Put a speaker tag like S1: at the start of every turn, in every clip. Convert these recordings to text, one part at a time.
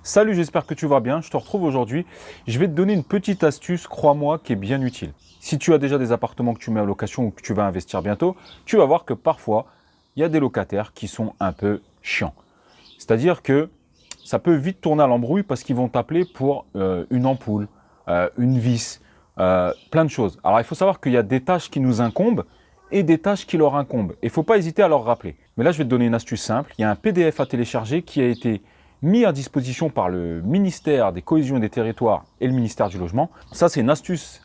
S1: Salut, j'espère que tu vas bien. Je te retrouve aujourd'hui. Je vais te donner une petite astuce, crois-moi, qui est bien utile. Si tu as déjà des appartements que tu mets en location ou que tu vas investir bientôt, tu vas voir que parfois, il y a des locataires qui sont un peu chiants. C'est-à-dire que ça peut vite tourner à l'embrouille parce qu'ils vont t'appeler pour une ampoule, une vis, plein de choses. Alors, il faut savoir qu'il y a des tâches qui nous incombent et des tâches qui leur incombent. Il ne faut pas hésiter à leur rappeler. Mais là, je vais te donner une astuce simple. Il y a un PDF à télécharger qui a été mis à disposition par le ministère des Cohésions et des Territoires et le ministère du Logement. Ça, c'est une astuce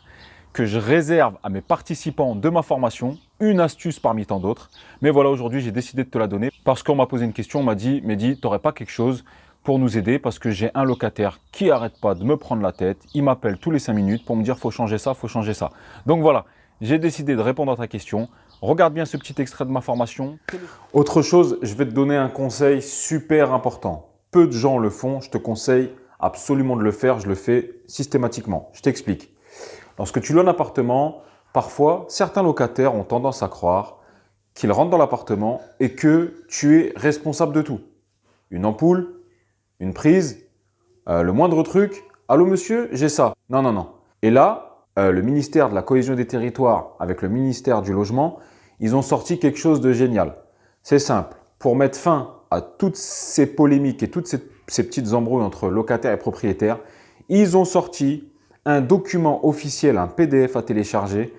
S1: que je réserve à mes participants de ma formation, une astuce parmi tant d'autres. Mais voilà, aujourd'hui, j'ai décidé de te la donner parce qu'on m'a posé une question, on m'a dit « Mehdi, tu n'aurais pas quelque chose pour nous aider parce que j'ai un locataire qui n'arrête pas de me prendre la tête. Il m'appelle tous les 5 minutes pour me dire « faut changer ça, faut changer ça ». Donc voilà, j'ai décidé de répondre à ta question. Regarde bien ce petit extrait de ma formation. Autre chose, je vais te donner un conseil super important. Peu de gens le font, je te conseille absolument de le faire, je le fais systématiquement. Je t'explique. Lorsque tu loues un appartement, parfois, certains locataires ont tendance à croire qu'ils rentrent dans l'appartement et que tu es responsable de tout. Une ampoule, une prise, le moindre truc. « Allô monsieur, j'ai ça. » Non, non, non. Et là, le ministère de la Cohésion des Territoires avec le ministère du Logement, ils ont sorti quelque chose de génial. C'est simple. Pour mettre fin à toutes ces polémiques et toutes ces petites embrouilles entre locataires et propriétaires, ils ont sorti un document officiel, un PDF à télécharger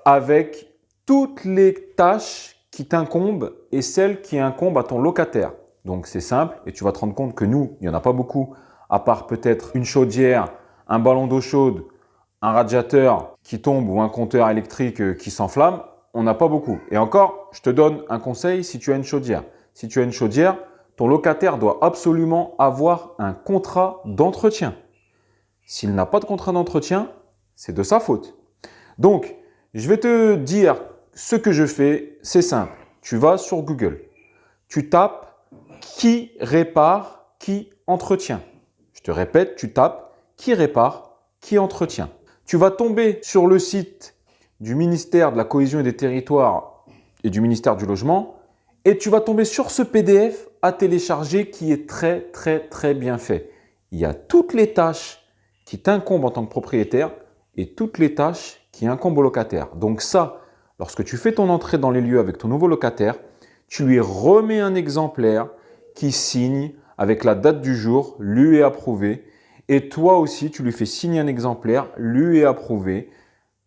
S1: avec toutes les tâches qui t'incombent et celles qui incombent à ton locataire. Donc c'est simple et tu vas te rendre compte que nous, il n'y en a pas beaucoup, à part peut-être une chaudière, un ballon d'eau chaude, un radiateur qui tombe ou un compteur électrique qui s'enflamme, on n'a pas beaucoup. Et encore, je te donne un conseil si tu as une chaudière. Si tu as une chaudière, ton locataire doit absolument avoir un contrat d'entretien. S'il n'a pas de contrat d'entretien, c'est de sa faute. Donc, je vais te dire ce que je fais, c'est simple. Tu vas sur Google, tu tapes « qui répare, qui entretient ». Je te répète, tu tapes « qui répare, qui entretient ». Tu vas tomber sur le site du ministère de la Cohésion et des Territoires et du ministère du Logement et tu vas tomber sur ce PDF à télécharger qui est très bien fait. Il y a toutes les tâches qui t'incombent en tant que propriétaire et toutes les tâches qui incombent au locataire. Donc ça, lorsque tu fais ton entrée dans les lieux avec ton nouveau locataire, tu lui remets un exemplaire qui signe avec la date du jour, lu et approuvé. Et toi aussi, tu lui fais signer un exemplaire, lu et approuvé,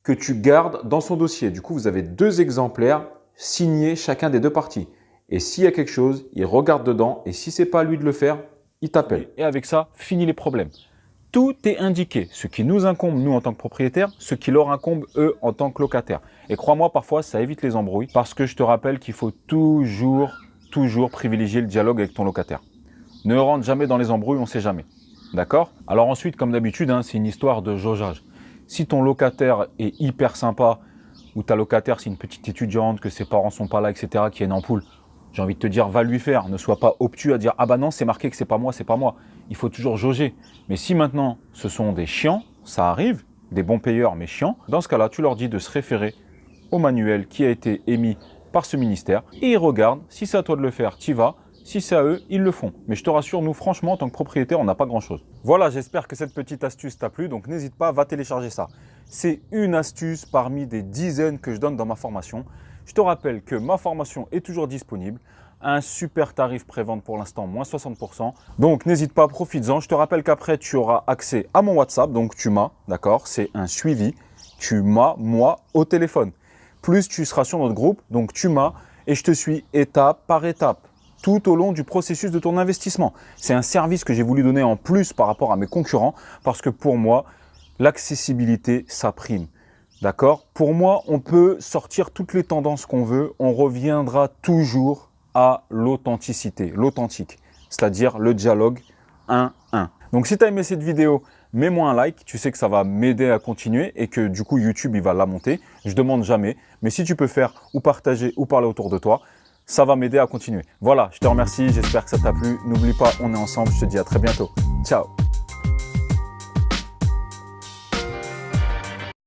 S1: que tu gardes dans son dossier. Du coup, vous avez 2 exemplaires signés chacun des 2 parties. Et s'il y a quelque chose, il regarde dedans et si ce n'est pas à lui de le faire, il t'appelle. Et avec ça, fini les problèmes. Tout est indiqué, ce qui nous incombe, nous, en tant que propriétaires, ce qui leur incombe, eux, en tant que locataires. Et crois-moi, parfois, ça évite les embrouilles parce que je te rappelle qu'il faut toujours privilégier le dialogue avec ton locataire. Ne rentre jamais dans les embrouilles, on ne sait jamais. D'accord? Alors ensuite, comme d'habitude, c'est une histoire de jaugeage. Si ton locataire est hyper sympa, ou ta locataire, c'est une petite étudiante, que ses parents ne sont pas là, etc., qui a une ampoule, j'ai envie de te dire, va lui faire. Ne sois pas obtus à dire « Ah bah non, c'est marqué que c'est pas moi, c'est pas moi ». Il faut toujours jauger. Mais si maintenant, ce sont des chiants, ça arrive, des bons payeurs mais chiants, dans ce cas-là, tu leur dis de se référer au manuel qui a été émis par ce ministère et ils regardent. Si c'est à toi de le faire, tu y vas. Si c'est à eux, ils le font. Mais je te rassure, nous, franchement, en tant que propriétaire, on n'a pas grand-chose. Voilà, j'espère que cette petite astuce t'a plu. Donc, n'hésite pas, va télécharger ça. C'est une astuce parmi des dizaines que je donne dans ma formation. Je te rappelle que ma formation est toujours disponible. Un super tarif prévente pour l'instant, moins 60%. Donc, n'hésite pas, profites-en. Je te rappelle qu'après, tu auras accès à mon WhatsApp. Donc, tu m'as, d'accord? C'est un suivi. Tu m'as, moi, au téléphone. Plus, tu seras sur notre groupe. Donc, tu m'as et je te suis étape par étape tout au long du processus de ton investissement. C'est un service que j'ai voulu donner en plus par rapport à mes concurrents parce que pour moi, l'accessibilité, ça prime. D'accord? Pour moi, on peut sortir toutes les tendances qu'on veut. On reviendra toujours à l'authenticité, l'authentique, c'est-à-dire le dialogue 1-1. Donc, si tu as aimé cette vidéo, mets-moi un like. Tu sais que ça va m'aider à continuer et que du coup, YouTube, il va la monter. Je ne demande jamais. Mais si tu peux faire ou partager ou parler autour de toi, ça va m'aider à continuer. Voilà, je te remercie, j'espère que ça t'a plu. N'oublie pas, on est ensemble, je te dis à très bientôt. Ciao!